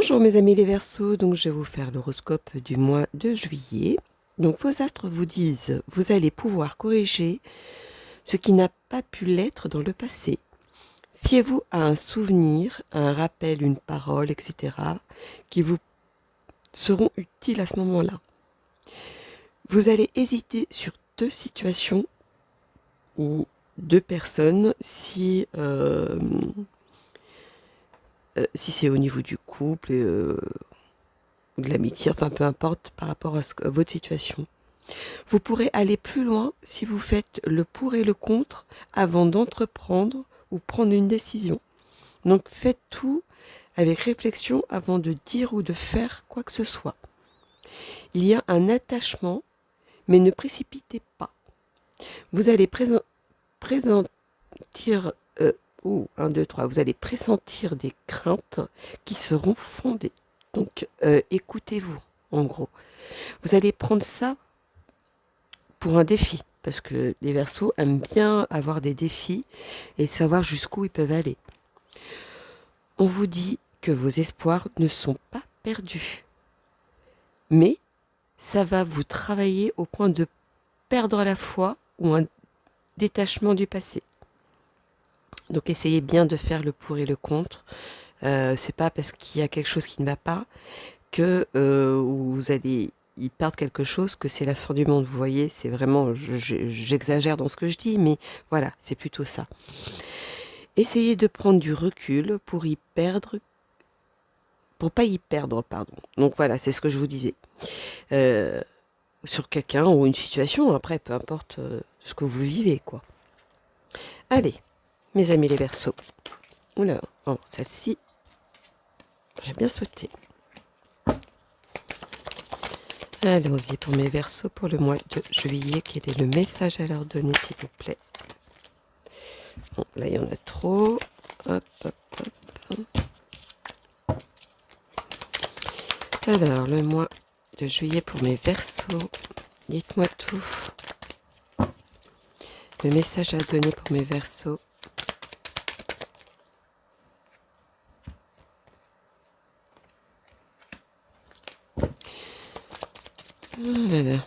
Bonjour mes amis les Verseaux, donc je vais vous faire l'horoscope du mois de juillet. Donc vos astres vous disent, vous allez pouvoir corriger ce qui n'a pas pu l'être dans le passé. Fiez-vous à un souvenir, à un rappel, une parole, etc. qui vous seront utiles à ce moment-là. Vous allez hésiter sur deux situations ou deux personnes si c'est au niveau du couple ou de l'amitié, enfin peu importe par rapport à votre situation. Vous pourrez aller plus loin si vous faites le pour et le contre avant d'entreprendre ou prendre une décision. Donc faites tout avec réflexion avant de dire ou de faire quoi que ce soit. Il y a un attachement, mais ne précipitez pas. Vous allez vous allez pressentir des craintes qui seront fondées. Donc écoutez-vous, en gros. Vous allez prendre ça pour un défi, parce que les Verseaux aiment bien avoir des défis et savoir jusqu'où ils peuvent aller. On vous dit que vos espoirs ne sont pas perdus, mais ça va vous travailler au point de perdre la foi ou un détachement du passé. Donc essayez bien de faire le pour et le contre. C'est pas parce qu'il y a quelque chose qui ne va pas que vous allez y perdre quelque chose que c'est la fin du monde. Vous voyez, c'est vraiment, j'exagère dans ce que je dis, mais voilà, c'est plutôt ça. Essayez de prendre du recul pour pas y perdre, pardon. Donc voilà, c'est ce que je vous disais. Sur quelqu'un ou une situation, après, peu importe ce que vous vivez, quoi. Allez, mes amis les Verseaux. Oula, oh, celle-ci, j'ai bien sauté. Allons-y pour mes Verseaux pour le mois de juillet. Quel est le message à leur donner, s'il vous plaît? Bon, là, il y en a trop. Hop, hop, hop. Alors, le mois de juillet pour mes Verseaux. Dites-moi tout. Le message à donner pour mes Verseaux. Oh là là.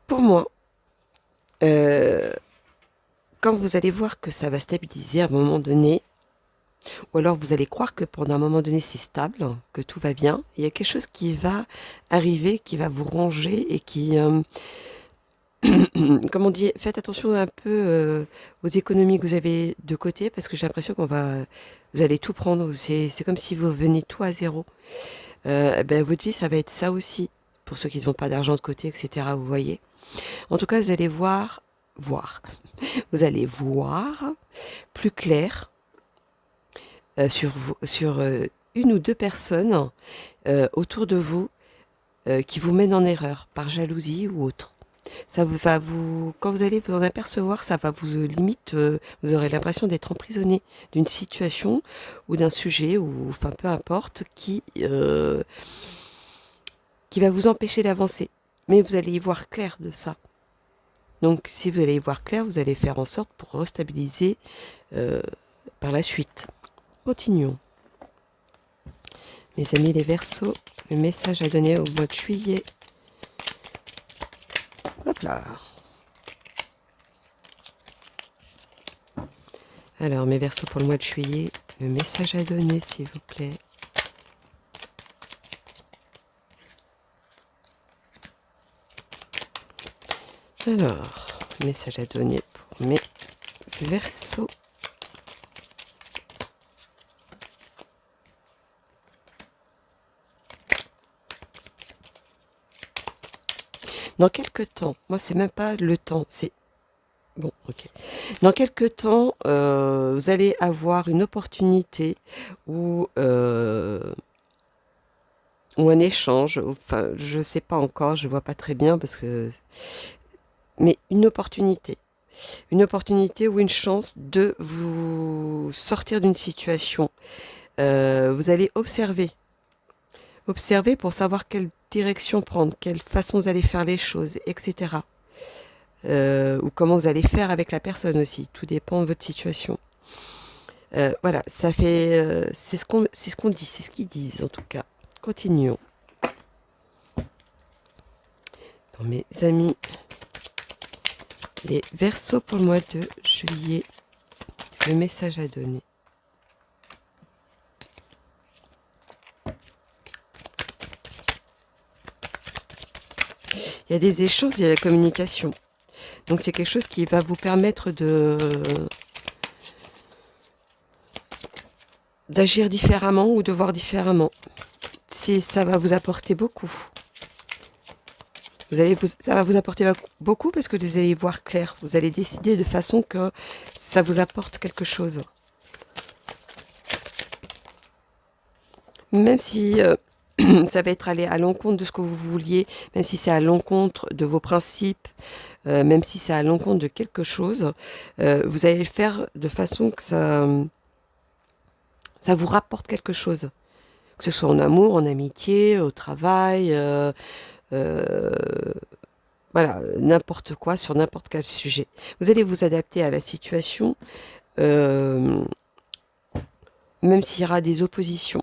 Pour moi, quand vous allez voir que ça va stabiliser à un moment donné, ou alors vous allez croire que pendant un moment donné c'est stable, que tout va bien, il y a quelque chose qui va arriver, qui va vous ronger et qui... comme on dit, faites attention un peu aux économies que vous avez de côté, parce que j'ai l'impression vous allez tout prendre, c'est comme si vous veniez tout à zéro. Votre vie, ça va être ça aussi, pour ceux qui n'ont pas d'argent de côté, etc., vous voyez. En tout cas, vous allez voir, vous allez voir plus clair sur une ou deux personnes autour de vous qui vous mènent en erreur, par jalousie ou autre. Quand vous allez vous en apercevoir, ça va vous limite, vous aurez l'impression d'être emprisonné d'une situation ou d'un sujet, ou enfin peu importe, qui va vous empêcher d'avancer. Mais vous allez y voir clair de ça. Donc si vous allez y voir clair, vous allez faire en sorte pour restabiliser par la suite. Continuons. Mes amis les Verseaux, le message à donner au mois de juillet. Hop là. Alors, mes Verseaux pour le mois de juillet, le message à donner, s'il vous plaît. Alors, message à donner pour mes Verseaux. Dans quelques temps, moi c'est même pas le temps, c'est... Bon, ok. Dans quelques temps, vous allez avoir une opportunité ou un échange, enfin je sais pas encore, je vois pas très bien parce que... Mais une opportunité ou une chance de vous sortir d'une situation. Vous allez observer pour savoir quelle direction prendre, quelle façon vous allez faire les choses, etc. ou comment vous allez faire avec la personne aussi. Tout dépend de votre situation. Voilà, ça fait, c'est ce qu'on dit, c'est ce qu'ils disent en tout cas. Continuons. Pour mes amis, les Verseaux pour le mois de juillet, le message à donner. Il y a des échanges, il y a la communication. Donc c'est quelque chose qui va vous permettre d'agir différemment ou de voir différemment. Ça va vous apporter beaucoup. Ça va vous apporter beaucoup parce que vous allez voir clair. Vous allez décider de façon que ça vous apporte quelque chose. Même si ça va être aller à l'encontre de ce que vous vouliez, même si c'est à l'encontre de vos principes, même si c'est à l'encontre de quelque chose, vous allez le faire de façon que ça vous rapporte quelque chose. Que ce soit en amour, en amitié, au travail, voilà, n'importe quoi, sur n'importe quel sujet. Vous allez vous adapter à la situation, même s'il y aura des oppositions.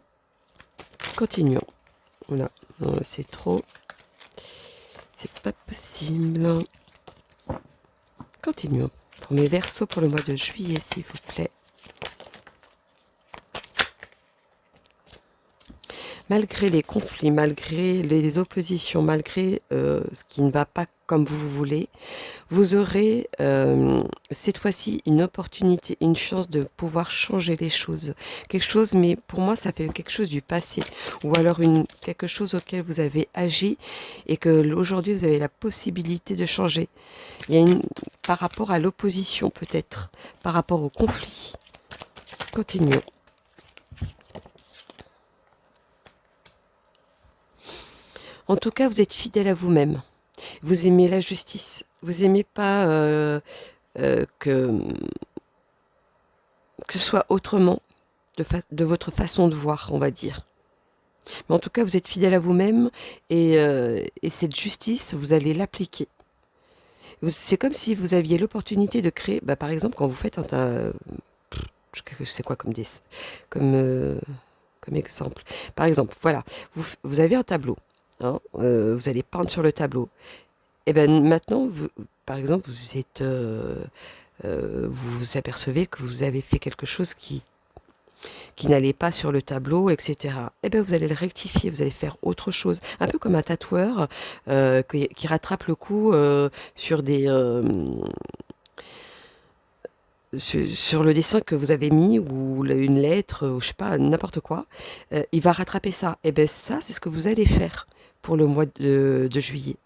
Continuons. Voilà, non, c'est trop. C'est pas possible. Continuons. Pour mes Verseaux pour le mois de juillet, s'il vous plaît. Malgré les conflits, malgré les oppositions, malgré ce qui ne va pas comme vous voulez, vous aurez cette fois-ci une opportunité, une chance de pouvoir changer les choses. Quelque chose, mais pour moi, ça fait quelque chose du passé. Ou alors quelque chose auquel vous avez agi et que aujourd'hui, vous avez la possibilité de changer. Il y a par rapport à l'opposition, peut-être, par rapport au conflit. Continuons. En tout cas, vous êtes fidèle à vous-même. Vous aimez la justice. Vous aimez pas que ce soit autrement de votre façon de voir, on va dire. Mais en tout cas, vous êtes fidèle à vous-même et cette justice, vous allez l'appliquer. C'est comme si vous aviez l'opportunité de créer, par exemple, quand vous faites je sais quoi comme comme exemple. Par exemple, voilà, vous avez un tableau. Hein, vous allez peindre sur le tableau. Et bien maintenant, par exemple, vous vous apercevez que vous avez fait quelque chose qui n'allait pas sur le tableau, etc. Et bien vous allez le rectifier, vous allez faire autre chose. Un peu comme un tatoueur qui rattrape le coup sur sur le dessin que vous avez mis, ou une lettre, ou je sais pas, n'importe quoi. Il va rattraper ça. Et bien ça, c'est ce que vous allez faire pour le mois de juillet.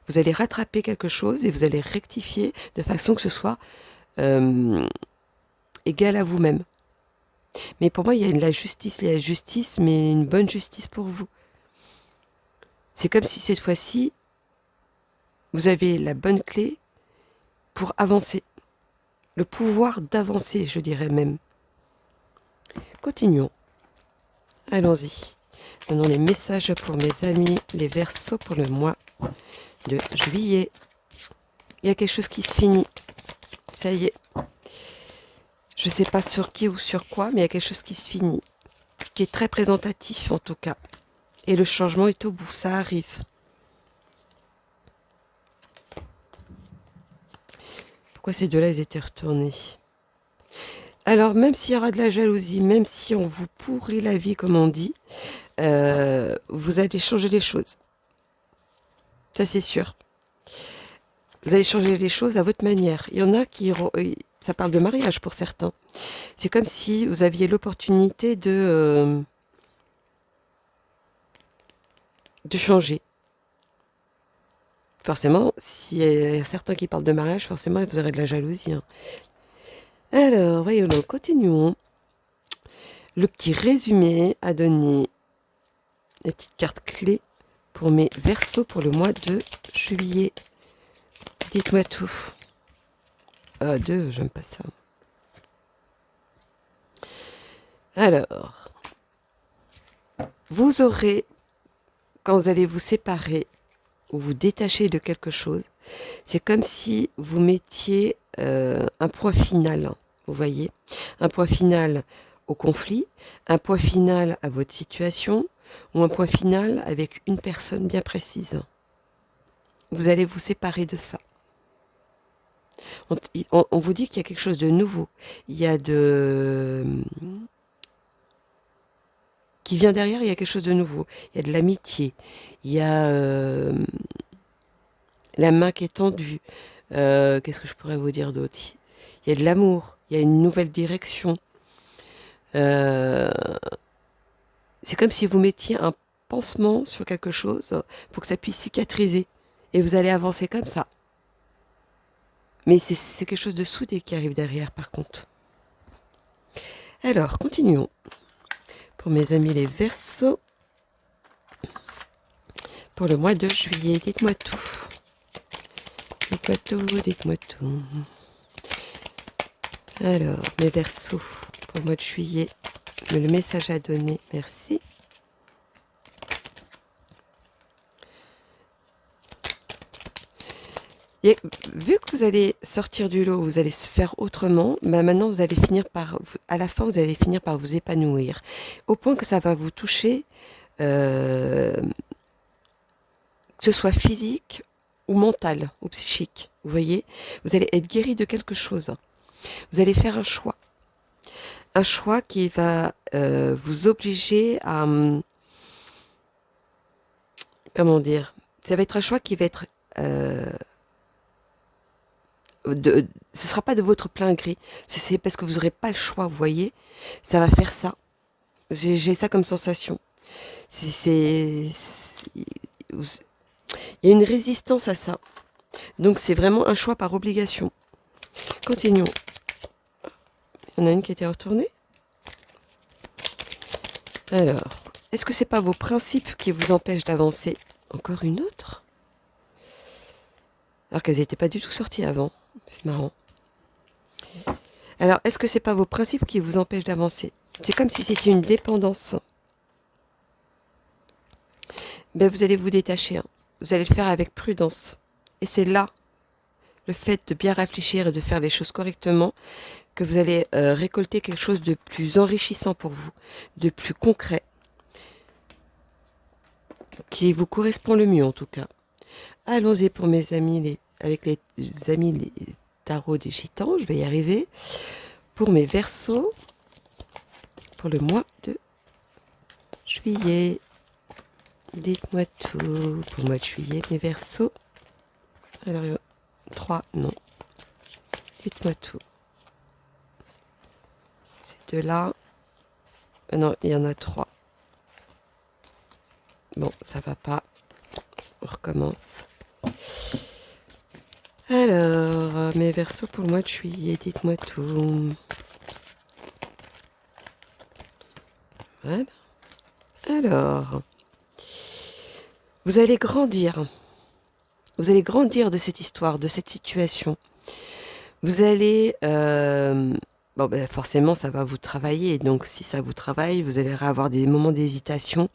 Vous allez rattraper quelque chose et vous allez rectifier de façon que ce soit égal à vous-même. Mais pour moi, il y a de la justice, mais une bonne justice pour vous. C'est comme si cette fois-ci, vous avez la bonne clé pour avancer. Le pouvoir d'avancer, je dirais même. Continuons. Allons-y. Donnons les messages pour mes amis, les Verseaux pour le mois de juillet. Il y a quelque chose qui se finit. Ça y est. Je ne sais pas sur qui ou sur quoi, mais il y a quelque chose qui se finit. Qui est très présentatif en tout cas. Et le changement est au bout, ça arrive. Pourquoi ces deux-là, ils étaient retournés? Alors, même s'il y aura de la jalousie, même si on vous pourrit la vie, comme on dit, vous allez changer les choses. Ça, c'est sûr. Vous allez changer les choses à votre manière. Il y en a qui... Ça parle de mariage pour certains. C'est comme si vous aviez l'opportunité de changer. Forcément, s'il y a certains qui parlent de mariage, forcément, vous aurez de la jalousie. Hein. Alors, voyons, continuons. Le petit résumé à donner, les petites cartes clés pour mes Verseaux pour le mois de juillet. Dites-moi tout. Ah, 2, j'aime pas ça. Alors, vous aurez, quand vous allez vous séparer, ou vous détachez de quelque chose, c'est comme si vous mettiez un point final, vous voyez, un point final au conflit, un point final à votre situation, ou un point final avec une personne bien précise. Vous allez vous séparer de ça. On vous dit qu'il y a quelque chose de nouveau. Il y a qui vient derrière, il y a quelque chose de nouveau. Il y a de l'amitié. Il y a la main qui est tendue. Qu'est-ce que je pourrais vous dire d'autre? Il y a de l'amour. Il y a une nouvelle direction. C'est comme si vous mettiez un pansement sur quelque chose pour que ça puisse cicatriser. Et vous allez avancer comme ça. Mais c'est quelque chose de soudé qui arrive derrière, par contre. Alors, continuons. Pour mes amis les Verseaux, pour le mois de juillet, dites-moi tout. Dites-moi tout, dites-moi tout. Alors, mes Verseaux, pour le mois de juillet, le message à donner, merci. Et vu que vous allez sortir du lot, vous allez se faire autrement, bah maintenant vous allez finir par, à la fin vous allez finir par vous épanouir, au point que ça va vous toucher, que ce soit physique ou mental ou psychique, vous voyez, vous allez être guéri de quelque chose, vous allez faire un choix qui va vous obliger à, comment dire, ça va être un choix qui va être ce sera pas de votre plein gré, c'est parce que vous n'aurez pas le choix, vous voyez, ça va faire ça. J'ai ça comme sensation. Il y a une résistance à ça. Donc c'est vraiment un choix par obligation. Continuons. Il y en a une qui a été retournée. Alors, est-ce que c'est pas vos principes qui vous empêchent d'avancer? Encore une autre? Alors qu'elles n'étaient pas du tout sorties avant. C'est marrant. Alors, est-ce que c'est pas vos principes qui vous empêchent d'avancer? C'est comme si c'était une dépendance. Ben, vous allez vous détacher. Hein. Vous allez le faire avec prudence. Et c'est là, le fait de bien réfléchir et de faire les choses correctement, que vous allez récolter quelque chose de plus enrichissant pour vous, de plus concret, qui vous correspond le mieux en tout cas. Allons-y pour mes amis, avec les amis les tarots des gitans, je vais y arriver. Pour mes Verseaux, pour le mois de juillet, dites-moi tout. Pour le mois de juillet, mes Verseaux. Alors, 3, non. Dites-moi tout. Ces deux-là. Non, il y en a 3. Bon, ça va pas. On recommence. Alors, mes Verseaux pour le mois de juillet, dites-moi tout. Voilà. Alors, vous allez grandir. Vous allez grandir de cette histoire, de cette situation. Vous allez... bon, ben forcément, ça va vous travailler. Donc, si ça vous travaille, vous allez avoir des moments d'hésitation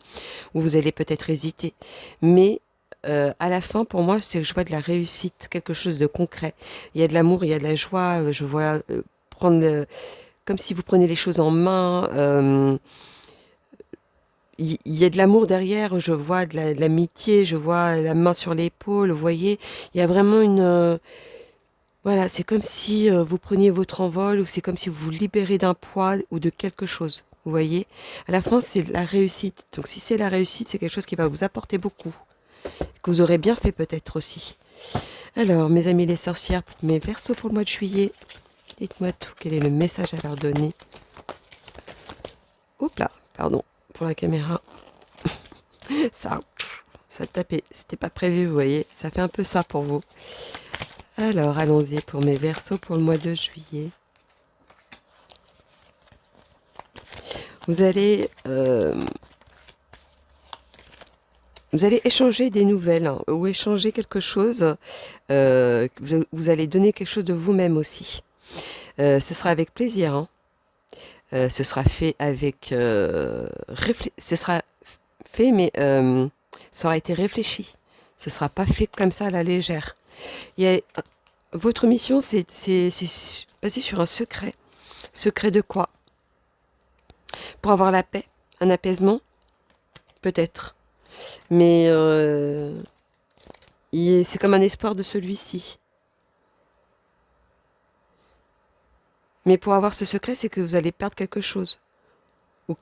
où vous allez peut-être hésiter. Mais à la fin, pour moi, c'est que je vois de la réussite, quelque chose de concret. Il y a de l'amour, il y a de la joie. Je vois prendre... comme si vous prenez les choses en main. Il y a de l'amour derrière, je vois de l'amitié, je vois la main sur l'épaule, vous voyez. Il y a vraiment une... voilà, c'est comme si vous preniez votre envol ou c'est comme si vous vous libérez d'un poids ou de quelque chose, vous voyez. À la fin, c'est la réussite. Donc si c'est la réussite, c'est quelque chose qui va vous apporter beaucoup, que vous aurez bien fait peut-être aussi. Alors, mes amis les sorcières, mes Verseaux pour le mois de juillet, dites-moi tout, quel est le message à leur donner? Oups là, pardon. Pour la caméra, ça tapait, c'était pas prévu, vous voyez, ça fait un peu ça pour vous. Alors, allons-y pour mes Verseaux pour le mois de juillet. Vous allez échanger des nouvelles hein, ou échanger quelque chose, vous allez donner quelque chose de vous-même aussi. Ce sera avec plaisir, hein. Ce sera fait avec ce sera fait mais ça aura été réfléchi, Ce ne sera pas fait comme ça à la légère. Il y a, votre mission, c'est basé sur un secret. Secret de quoi? Pour avoir la paix, un apaisement, peut-être. Mais c'est comme un espoir de celui-ci. Mais pour avoir ce secret, c'est que vous allez perdre quelque chose. Ou,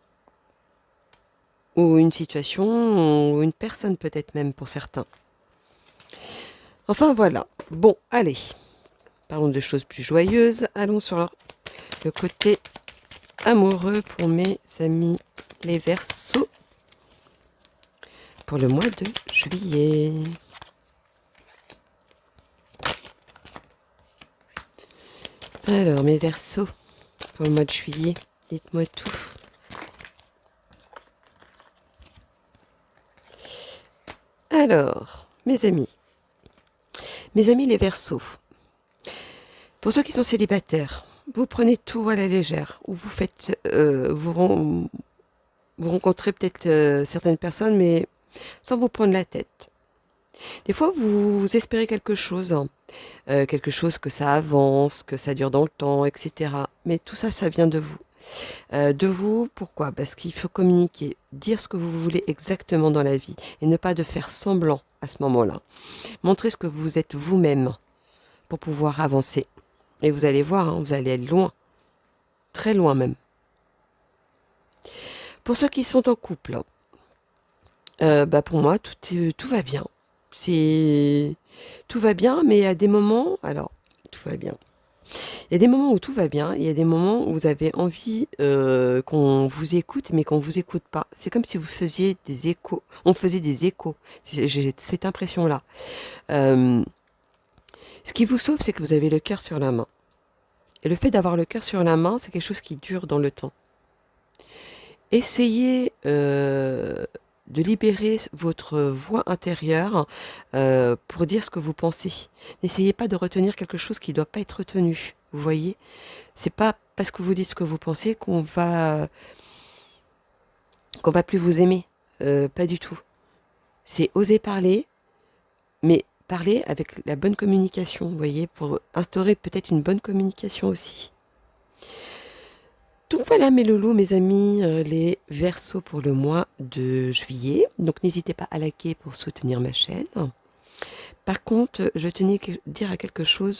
ou une situation, ou une personne peut-être même pour certains. Enfin voilà. Bon, allez. Parlons de choses plus joyeuses. Allons sur le côté amoureux pour mes amis les Verseaux. Pour le mois de juillet. Alors, mes Verseaux, pour le mois de juillet, dites-moi tout. Alors, mes amis les Verseaux, pour ceux qui sont célibataires, vous prenez tout à la légère, ou vous faites, vous rencontrez peut-être certaines personnes, mais sans vous prendre la tête. Des fois, vous espérez quelque chose, hein. Quelque chose que ça avance, que ça dure dans le temps, etc. Mais tout ça, ça vient de vous. De vous, pourquoi? Parce qu'il faut communiquer, dire ce que vous voulez exactement dans la vie, et ne pas de faire semblant à ce moment-là. Montrez ce que vous êtes vous-même, pour pouvoir avancer. Et vous allez voir, hein, vous allez aller loin, très loin même. Pour ceux qui sont en couple, pour moi, tout va bien. Tout va bien, mais il y a des moments, alors, tout va bien. Il y a des moments où tout va bien, il y a des moments où vous avez envie qu'on vous écoute, mais qu'on ne vous écoute pas. C'est comme si vous faisiez des échos. On faisait des échos. J'ai cette impression-là. Ce qui vous sauve, c'est que vous avez le cœur sur la main. Et le fait d'avoir le cœur sur la main, c'est quelque chose qui dure dans le temps. Essayez de libérer votre voix intérieure pour dire ce que vous pensez. N'essayez pas de retenir quelque chose qui ne doit pas être retenu. Vous voyez? C'est pas parce que vous dites ce que vous pensez qu'on va plus vous aimer. Pas du tout. C'est oser parler, mais parler avec la bonne communication, vous voyez, pour instaurer peut-être une bonne communication aussi. Donc voilà mes loulous, mes amis, les Verseaux pour le mois de juillet. Donc n'hésitez pas à liker pour soutenir ma chaîne. Par contre, je tenais à dire quelque chose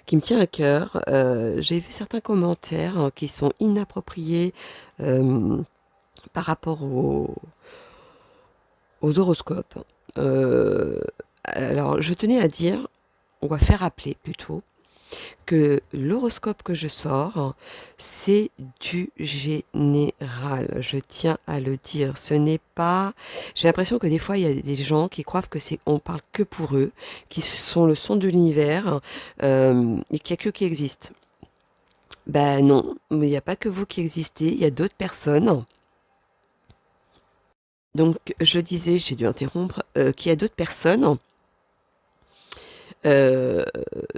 qui me tient à cœur. J'ai vu certains commentaires qui sont inappropriés par rapport aux horoscopes. Alors, je tenais à dire, on va faire rappeler plutôt, que l'horoscope que je sors, c'est du général. Je tiens à le dire. Ce n'est pas... J'ai l'impression que des fois, il y a des gens qui croient que on parle que pour eux, qui sont le centre de l'univers, et qu'il n'y a que qui existent. Ben non, mais il n'y a pas que vous qui existez, il y a d'autres personnes. Donc, je disais, j'ai dû interrompre, qu'il y a d'autres personnes.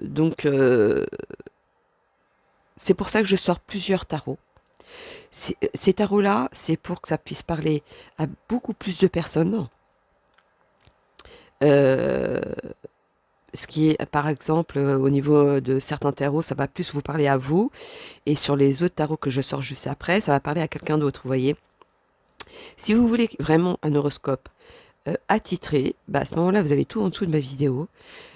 Donc, c'est pour ça que je sors plusieurs tarots. Ces tarots-là, c'est pour que ça puisse parler à beaucoup plus de personnes. Ce qui est, par exemple, au niveau de certains tarots, ça va plus vous parler à vous. Et sur les autres tarots que je sors juste après, ça va parler à quelqu'un d'autre, vous voyez. Si vous voulez vraiment un horoscope attitré, à ce moment-là, vous avez tout en dessous de ma vidéo.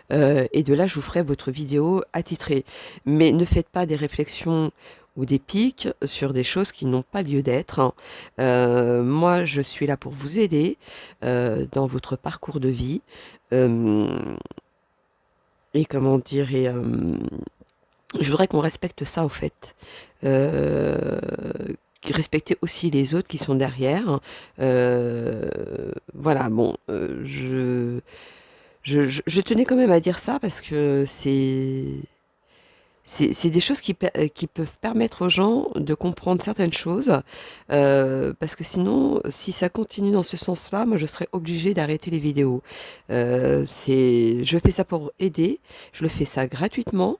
Et de là, je vous ferai votre vidéo attitrée. Mais ne faites pas des réflexions ou des pics sur des choses qui n'ont pas lieu d'être, hein. Moi, je suis là pour vous aider dans votre parcours de vie. Et comment dire, je voudrais qu'on respecte ça, au fait. Respecter aussi les autres qui sont derrière. Voilà, bon, je tenais quand même à dire ça parce que c'est des choses qui peuvent permettre aux gens de comprendre certaines choses, parce que sinon, si ça continue dans ce sens-là, moi je serais obligée d'arrêter les vidéos. Je fais ça pour aider, je le fais ça gratuitement,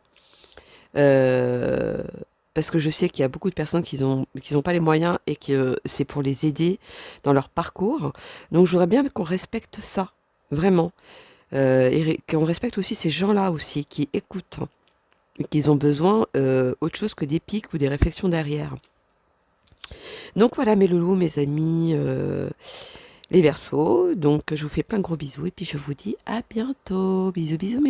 parce que je sais qu'il y a beaucoup de personnes qui n'ont pas les moyens et que c'est pour les aider dans leur parcours. Donc je voudrais bien qu'on respecte ça. vraiment. Qu'on respecte aussi ces gens-là aussi, qui écoutent, hein, et qu'ils ont besoin autre chose que des pics ou des réflexions derrière. Donc voilà mes loulous, mes amis, les Verseaux. Donc je vous fais plein de gros bisous et puis je vous dis à bientôt. Bisous, bisous mes